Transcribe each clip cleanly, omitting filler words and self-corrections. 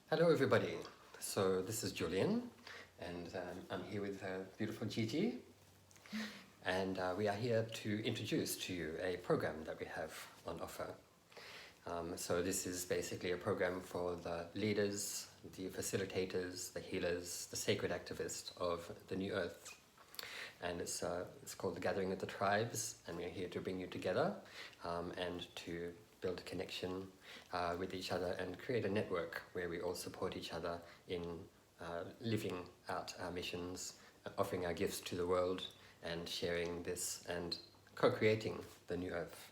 Hello everybody, so this is Julian and I'm here with beautiful Gigi and we are here to introduce to you a program that we have on offer. So this is basically a program for the leaders, the facilitators, the healers, the sacred activists of the New Earth. And it's called the Gathering of the Tribes, and we're here to bring you together and to build a connection with each other and create a network where we all support each other in living out our missions, offering our gifts to the world and sharing this and co-creating the New Earth.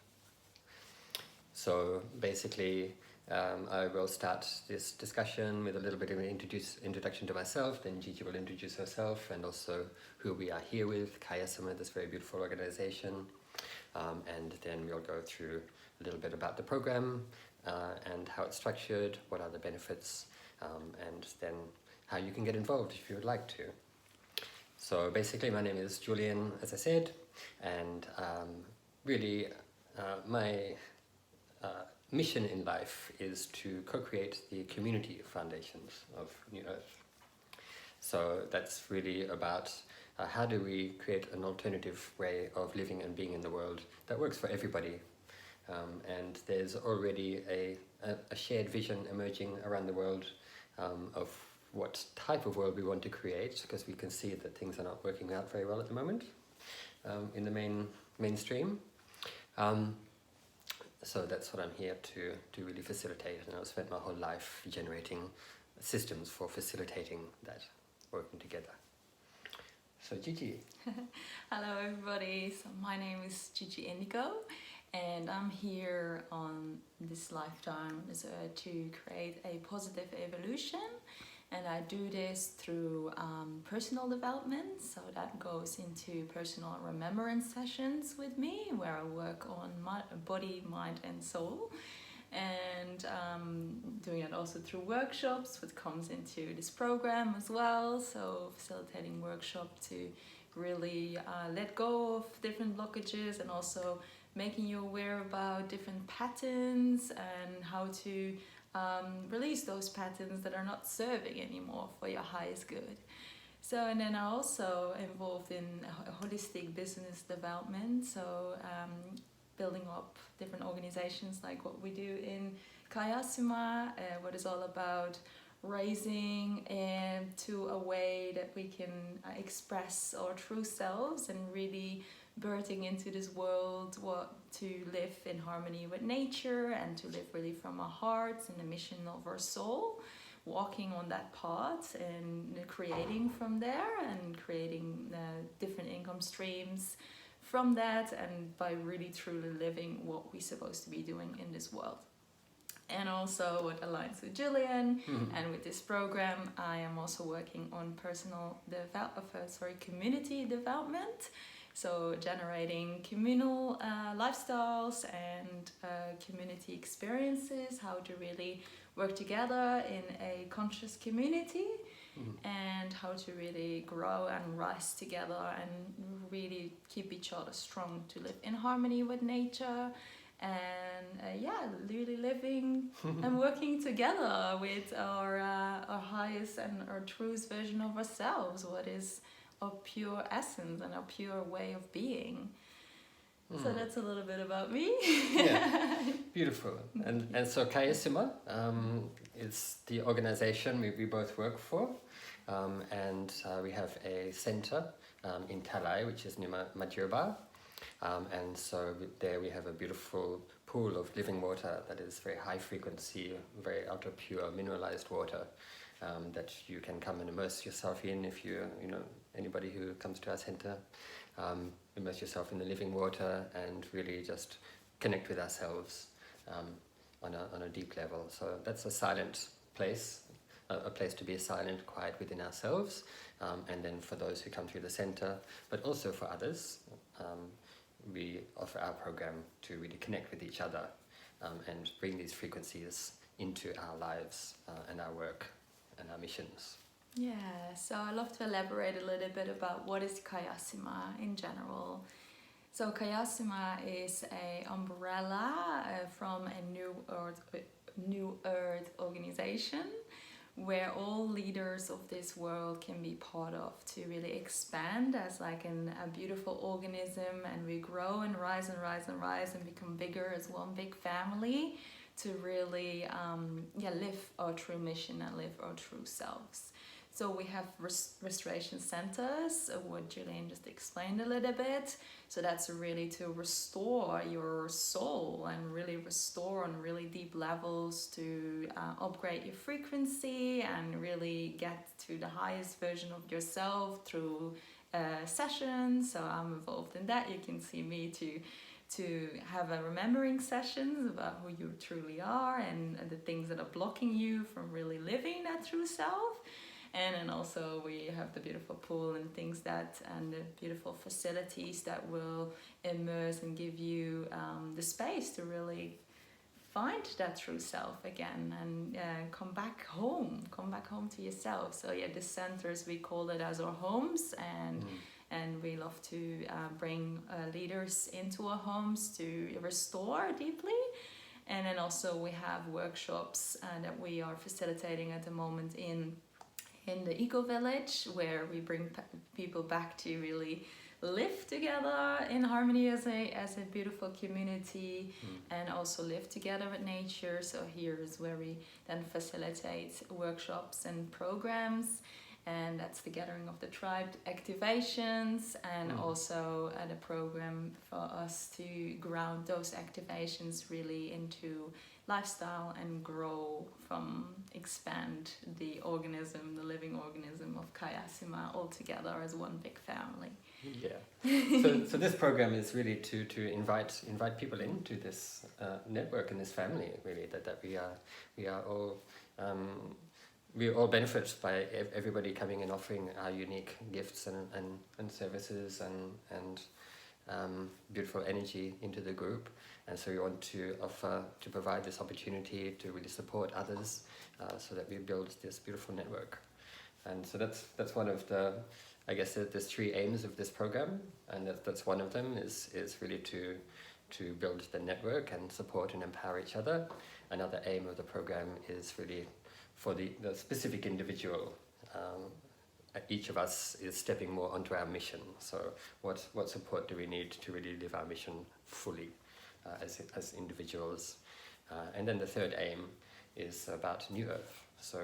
So basically I will start this discussion with a little bit of an introduction to myself, then Gigi will introduce herself and also who we are here with, Kaya Sama, this very beautiful organization, and then we'll go through a little bit about the program and how it's structured, what are the benefits, and then how you can get involved if you would like to. So basically my name is Julian, as I said, and really my mission in life is to co-create the community foundations of New Earth. So that's really about how do we create an alternative way of living and being in the world that works for everybody. And there's already a shared vision emerging around the world of what type of world we want to create, because we can see that things are not working out very well at the moment in the mainstream. So that's what I'm here to really facilitate, and I've spent my whole life generating systems for facilitating that, working together. So Gigi. Hello everybody, so my name is Gigi Indigo and I'm here on this lifetime to create a positive evolution, and I do this through personal development. So that goes into personal remembrance sessions with me where I work on my body, mind and soul, and doing it also through workshops, which comes into this program as well. So facilitating workshop to really let go of different blockages and also making you aware about different patterns and how to release those patterns that are not serving anymore for your highest good. So, and then I'm also involved in holistic business development, so building up different organizations like what we do in Kayasuma, what is all about raising to a way that we can express our true selves and really birthing into this world to live in harmony with nature and to live really from our hearts and the mission of our soul, walking on that path and creating from there and creating different income streams from that, and by really truly living what we're supposed to be doing in this world. And also what aligns with Julian and with this program, I am also working on community development. So generating communal lifestyles and community experiences, how to really work together in a conscious community and how to really grow and rise together and really keep each other strong to live in harmony with nature. And really living and working together with our highest and our truest version of ourselves, what is our pure essence and our pure way of being. So that's a little bit about me. Yeah, beautiful. And so Kayasima is the organization we both work for, and we have a center in Talai, which is near Majurba. And so there we have a beautiful pool of living water that is very high frequency, very ultra pure mineralized water that you can come and immerse yourself in if anybody who comes to our center, immerse yourself in the living water and really just connect with ourselves on a deep level. So that's a silent place, a place to be silent, quiet within ourselves, and then for those who come through the center, but also for others, we offer our program to really connect with each other and bring these frequencies into our lives and our work and our missions. Yeah, so I'd love to elaborate a little bit about what is Kayasima in general. So Kayasima is an umbrella from a New Earth organization where all leaders of this world can be part of, to really expand as like a beautiful organism, and we grow and rise and rise and rise and become bigger as one big family, to really live our true mission and live our true selves. So we have restoration centers, what Julian just explained a little bit. So that's really to restore your soul and really restore on really deep levels, to upgrade your frequency and really get to the highest version of yourself through sessions. So I'm involved in that. You can see me to have a remembering sessions about who you truly are and the things that are blocking you from really living that true self. And then also we have the beautiful pool and things and the beautiful facilities that will immerse and give you the space to really find that true self again and come back home to yourself. So the centers, we call it as our homes, and we love to bring leaders into our homes to restore deeply. And then also we have workshops that we are facilitating at the moment in the Eco Village, where we bring people back to really live together in harmony as a beautiful community, and also live together with nature. So here is where we then facilitate workshops and programs, and that's the gathering of the tribe activations, and also the program for us to ground those activations really into lifestyle and grow expand the living organism of Kayasima all together as one big family. Yeah. So this program is really to invite people into this network and this family, really, that we are all we all benefit by everybody coming and offering our unique gifts and services and beautiful energy into the group. And so we want to provide this opportunity to really support others, so that we build this beautiful network. And so that's one of the, I guess there's three aims of this program, and that's one of them is really to build the network and support and empower each other. Another aim of the program is really for the specific individual. Each of us is stepping more onto our mission. So what support do we need to really live our mission fully as individuals? And then the third aim is about New Earth. So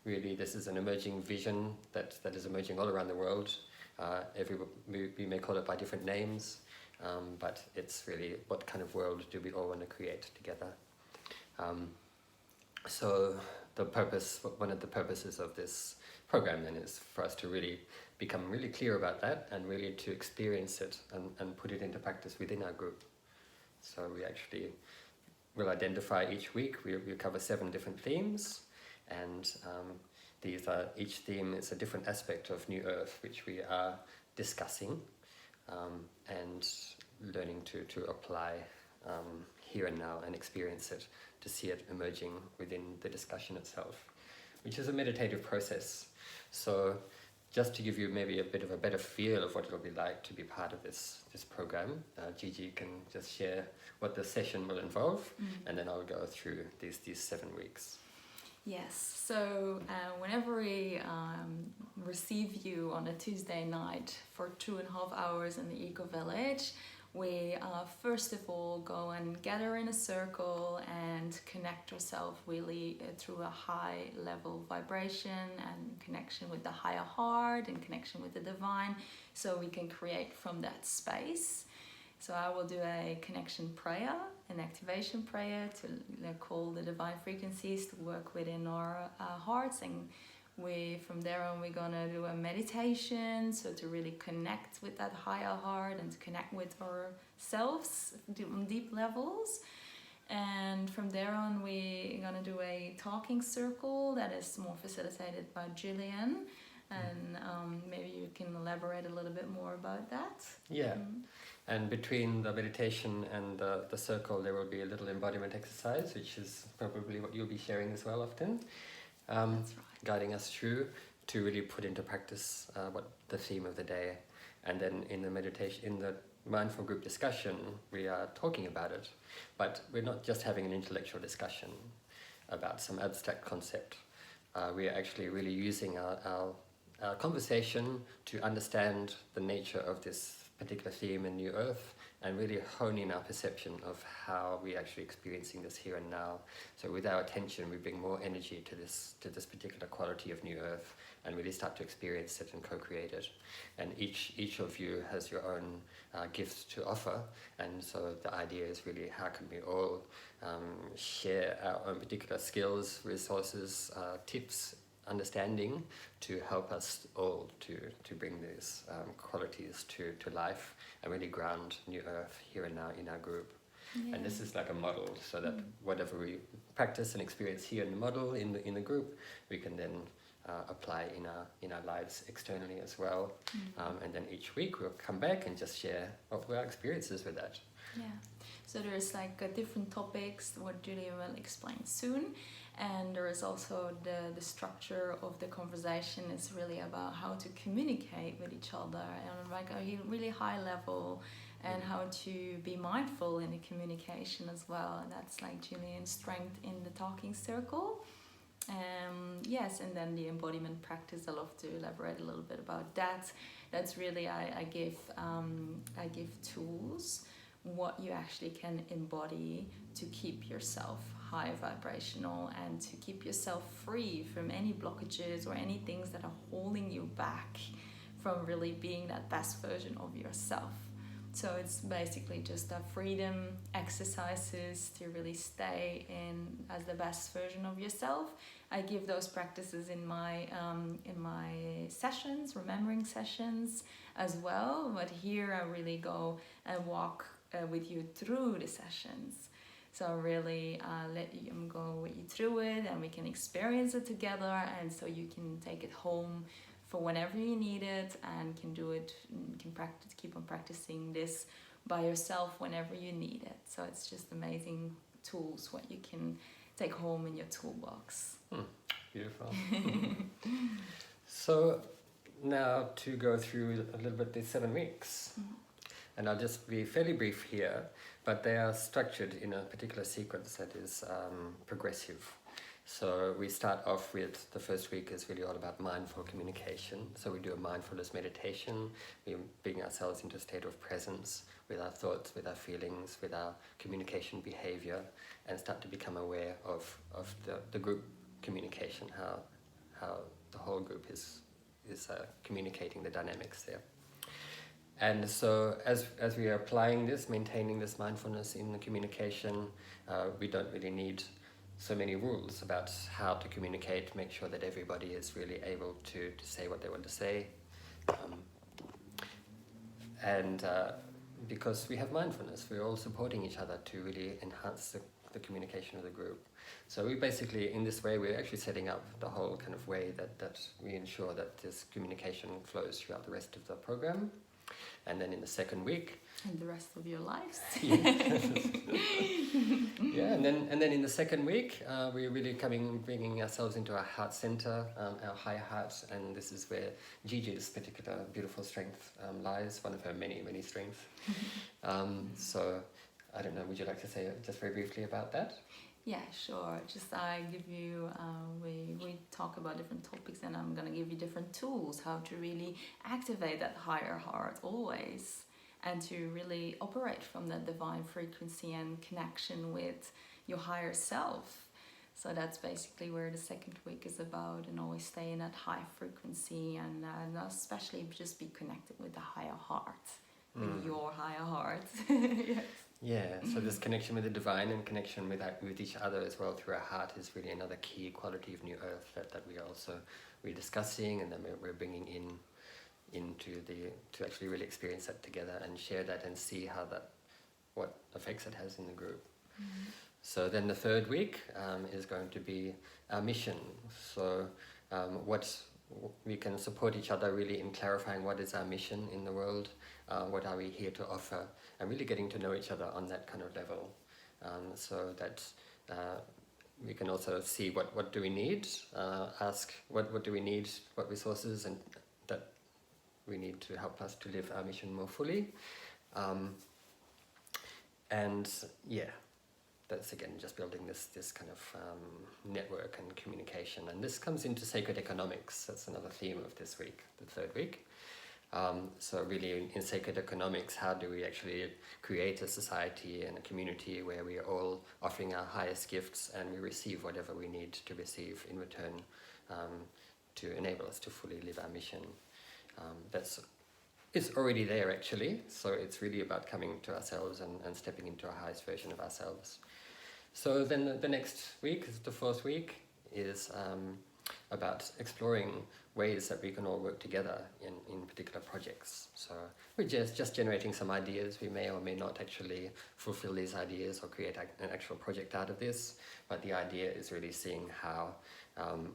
really this is an emerging vision that is emerging all around the world. We may call it by different names, but it's really what kind of world do we all want to create together. So one of the purposes of this program then is for us to really become really clear about that, and really to experience it and put it into practice within our group. So we actually will identify each week, we cover 7 different themes, and each theme is a different aspect of New Earth, which we are discussing and learning to apply here and now and experience it, to see it emerging within the discussion itself, which is a meditative process. So just to give you maybe a bit of a better feel of what it'll be like to be part of this program, Gigi can just share what the session will involve, and then I'll go through these 7 weeks. Yes, so whenever we receive you on a Tuesday night for 2.5 hours in the Eco Village, we first of all go and gather in a circle and connect ourselves really through a high level vibration and connection with the higher heart and connection with the divine, so we can create from that space. So I will do a connection prayer, an activation prayer to call the divine frequencies to work within our hearts, and from there on we're gonna do a meditation, so to really connect with that higher heart and to connect with ourselves on deep levels. And from there on we're gonna do a talking circle that is more facilitated by Julian, and maybe you can elaborate a little bit more about that. Yeah. And between the meditation and the circle, there will be a little embodiment exercise, which is probably what you'll be sharing as well often. That's right. Guiding us through to really put into practice what the theme of the day. And then in the meditation, in the mindful group discussion, we are talking about it, but we're not just having an intellectual discussion about some abstract concept. we are actually really using our conversation to understand the nature of this particular theme in New Earth, and really hone in our perception of how we're actually experiencing this here and now. So with our attention, we bring more energy to this particular quality of New Earth, and really start to experience it and co-create it. And each of you has your own gifts to offer, and so the idea is really how can we all share our own particular skills, resources, tips, understanding to help us all to bring these qualities to life and really ground New Earth here and now in our group. Yeah. And this is like a model, so that whatever we practice and experience here in the model, in the group, we can then apply in our lives externally as well. And then each week we'll come back and just share what were our experiences with that. Yeah. So there's like different topics, what Julia will explain soon. And there is also the structure of the conversation is really about how to communicate with each other on like a really high level, and how to be mindful in the communication as well. And that's like Julian's strength in the talking circle. Yes, and then the embodiment practice, I love to elaborate a little bit about that. That's really, I give tools what you actually can embody to keep yourself high vibrational and to keep yourself free from any blockages or any things that are holding you back from really being that best version of yourself. So it's basically just a freedom exercises to really stay in as the best version of yourself. I give those practices in my sessions, remembering sessions as well. But here I really go and walk with you through the sessions. So really let you go with you through it, and we can experience it together, and so you can take it home for whenever you need it, and can do it, can practice, keep on practicing this by yourself whenever you need it. So it's just amazing tools what you can take home in your toolbox. Beautiful. So now to go through a little bit these 7 weeks. And I'll just be fairly brief here, but they are structured in a particular sequence that is progressive. So we start off with the first week is really all about mindful communication. So we do a mindfulness meditation. We bring ourselves into a state of presence with our thoughts, with our feelings, with our communication behavior, and start to become aware of the group communication, how the whole group is communicating the dynamics there. And so as we are applying this, maintaining this mindfulness in the communication, we don't really need so many rules about how to communicate, make sure that everybody is really able to say what they want to say. Because we have mindfulness, we're all supporting each other to really enhance the communication of the group. So we basically, in this way, we're actually setting up the whole kind of way that we ensure that this communication flows throughout the rest of the program. And then in the second week, and the rest of your lives. Yeah, and then in the second week, we're really bringing ourselves into our heart center, our higher heart, and this is where Gigi's particular beautiful strength lies, one of her many, many strengths. So, I don't know, would you like to say just very briefly about that? Yeah, sure. Just I give you, we talk about different topics, and I'm gonna give you different tools how to really activate that higher heart always, and to really operate from that divine frequency and connection with your higher self. So that's basically where the second week is about, and always stay in that high frequency, and especially just be connected with the higher heart, with your higher heart. Yes. Yeah, so this connection with the divine and connection with each other as well through our heart is really another key quality of New Earth that we're discussing, and then we're bringing to actually really experience that together and share that and see what effects it has in the group. So then the third week is going to be our mission. So we can support each other really in clarifying what is our mission in the world, what are we here to offer, and really getting to know each other on that kind of level, so that we can also see what do we need, ask what do we need, what resources and that we need to help us to live our mission more fully. And yeah, that's again just building this kind of network and communication activation. And this comes into sacred economics. That's another theme of this week, the third week. So really in sacred economics, how do we actually create a society and a community where we are all offering our highest gifts and we receive whatever we need to receive in return to enable us to fully live our mission. It's already there actually, so it's really about coming to ourselves and stepping into our highest version of ourselves. So then the next week, the fourth week, is about exploring ways that we can all work together in particular projects. So we're just generating some ideas. We may or may not actually fulfill these ideas or create an actual project out of this, but the idea is really seeing how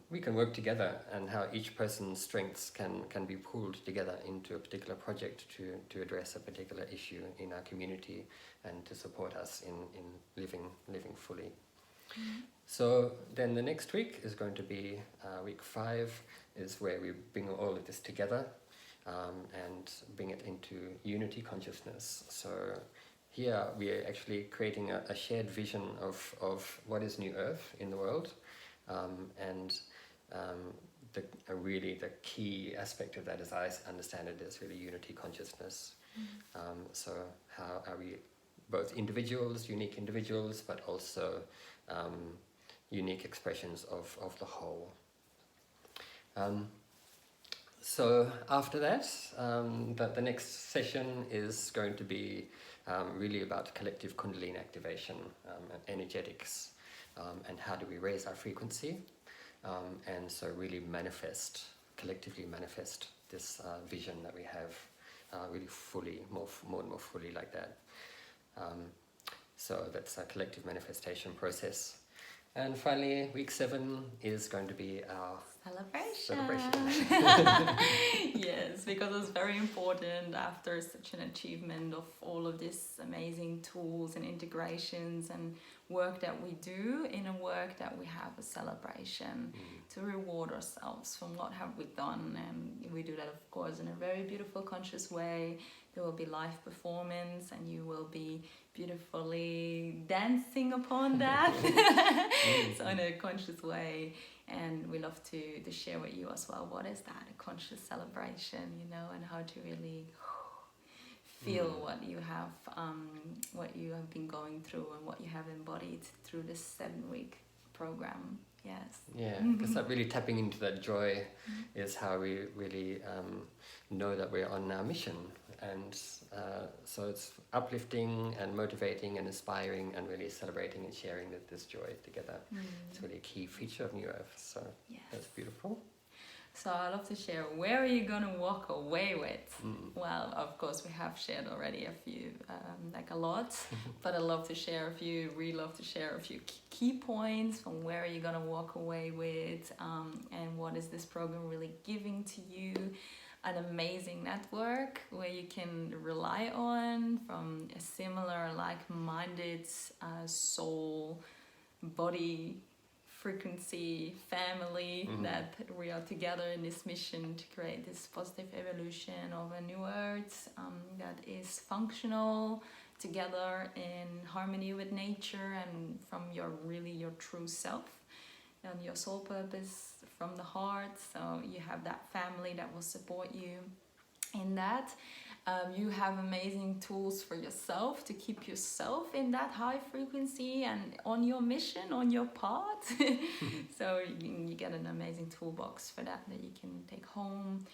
we can work together and how each person's strengths can be pooled together into a particular project to address a particular issue in our community and to support us in living fully. So then the next week is going to be week 5, is where we bring all of this together and bring it into unity consciousness. So here we are actually creating a shared vision of what is New Earth in the world, and the key aspect of that, as I understand it, is really unity consciousness. So how are we both individuals, unique individuals, but also unique expressions of the whole. So after that, the next session is going to be really about collective Kundalini activation and energetics, and how do we raise our frequency, and so really collectively manifest this vision that we have really fully, more and more fully like that. So that's a collective manifestation process. And finally, week 7 is going to be our celebration. Yes, because it's very important after such an achievement of all of these amazing tools and integrations and work that we do, in a work that we have a celebration to reward ourselves from what have we done. And we do that, of course, in a very beautiful, conscious way. There will be live performance and you will be beautifully dancing upon that. So in a conscious way. And we love to share with you as well, what is that, a conscious celebration, and how to really feel what you have been going through and what you have embodied through this 7-week program. Yes. Yeah, because that really tapping into that joy is how we really know that we're on our mission. And so it's uplifting and motivating and inspiring and really celebrating and sharing this joy together. It's really a key feature of New Earth. So that's beautiful. So I love to share, where are you going to walk away with? Well, of course, we have shared already a few, a lot, but I love to share a few key points from where are you going to walk away with, and what is this program really giving to you. An amazing network where you can rely on from a similar, like-minded soul, body, frequency, family, that we are together in this mission to create this positive evolution of a new earth that is functional, together in harmony with nature and from your true self and your soul purpose from the heart. So you have that family that will support you in that. You have amazing tools for yourself to keep yourself in that high frequency and on your mission, on your path. So you get an amazing toolbox for that you can take home.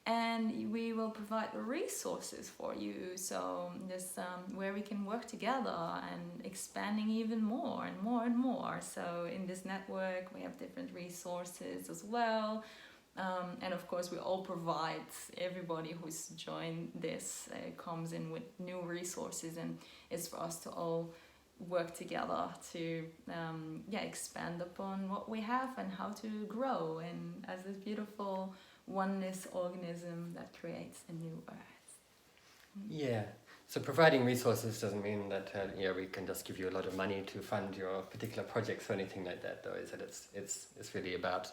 And we will provide the resources for you. So this where we can work together and expanding even more and more and more. So in this network, we have different resources as well. And of course, we all provide, everybody who's joined this comes in with new resources, and it's for us to all work together to expand upon what we have and how to grow and as this beautiful oneness organism that creates a new earth. Yeah. So providing resources doesn't mean that we can just give you a lot of money to fund your particular projects or anything like that, though. Is that it's really about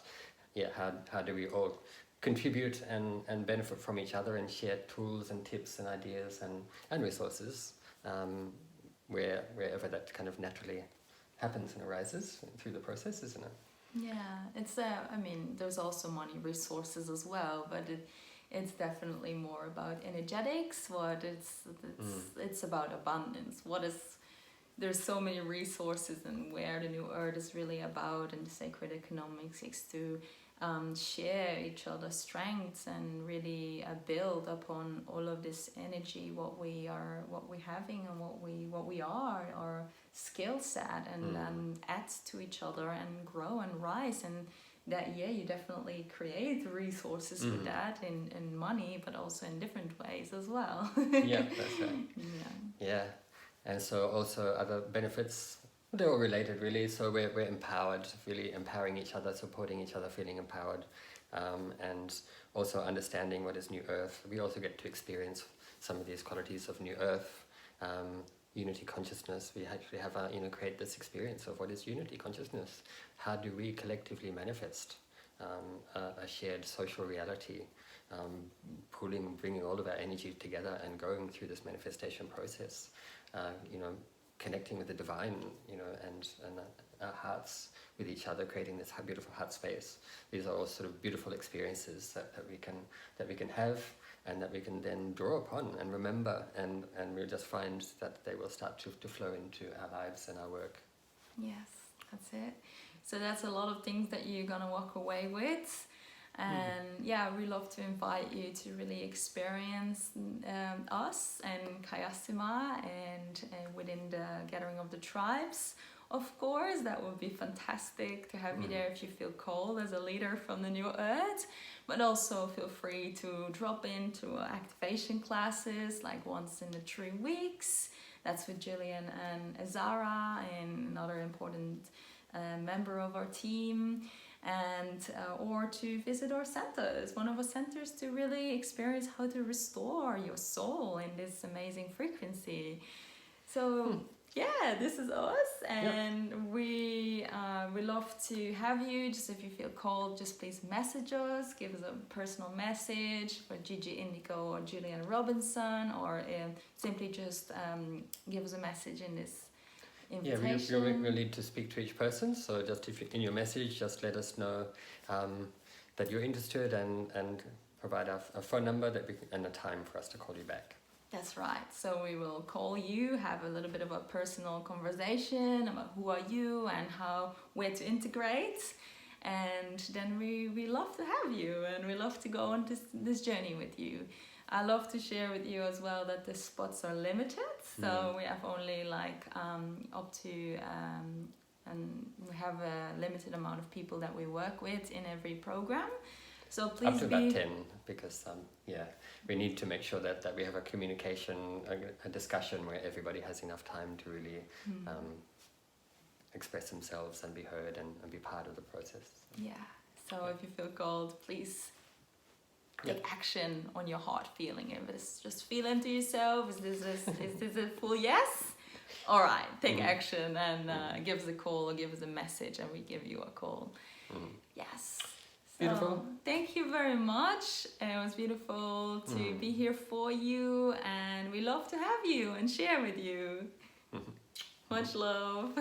how do we all contribute and benefit from each other and share tools and tips and ideas and resources wherever that kind of naturally happens and arises through the process, isn't it? Yeah, it's I mean, there's also money resources as well, but it's definitely more about energetics. It's about abundance. There's so many resources, and where the new earth is really about, and the sacred economics is to share each other's strengths and really build upon all of this energy, what we're having, and what we are, our skill set, and add to each other and grow and rise. And that, yeah, you definitely create resources with that in money, but also in different ways as well. Yeah, that's right. Yeah. And so also other benefits, they're all related really. So we're empowered, really empowering each other, supporting each other, feeling empowered, and also understanding what is New Earth. We also get to experience some of these qualities of New Earth, unity consciousness. We actually have create this experience of what is unity consciousness. How do we collectively manifest a shared social reality, bringing all of our energy together and going through this manifestation process. Connecting with the divine, and our hearts with each other, creating this beautiful heart space. These are all sort of beautiful experiences that we can have, and that we can then draw upon and remember, and we'll just find that they will start to flow into our lives and our work. Yes, that's it. So that's a lot of things that you're gonna walk away with. And yeah, we love to invite you to really experience us and Kayasima and within the Gathering of the Tribes. Of course, that would be fantastic to have you there if you feel called as a leader from the New Earth. But also feel free to drop into activation classes like once in the 3 weeks. That's with Julian and Azara and another important member of our team. And or to visit our centers, one of our centers, to really experience how to restore your soul in this amazing frequency. So yeah, this is us, and we love to have you. Just if you feel called, just please message us, give us a personal message for Gigi Indigo or Julian Robinson, or simply just give us a message in this invitation. Yeah, we'll need to speak to each person. So just if you, in your message, just let us know that you're interested, and provide a phone number and a time for us to call you back. That's right. So we will call you, have a little bit of a personal conversation about who are you and where to integrate. And then we love to have you, and we love to go on this journey with you. I love to share with you as well that the spots are limited, so we have only up to and we have a limited amount of people that we work with in every program. So please up to about 10, because we need to make sure that we have a communication, a discussion where everybody has enough time to really express themselves and be heard and be part of the process. So if you feel called, please take action on your heart feeling. If it's just feel into yourself, is this a full yes? All right, take action and give us a call or give us a message, and we give you a call. Yes. Beautiful. Thank you very much. It was beautiful to be here for you, and we love to have you and share with you. Much love.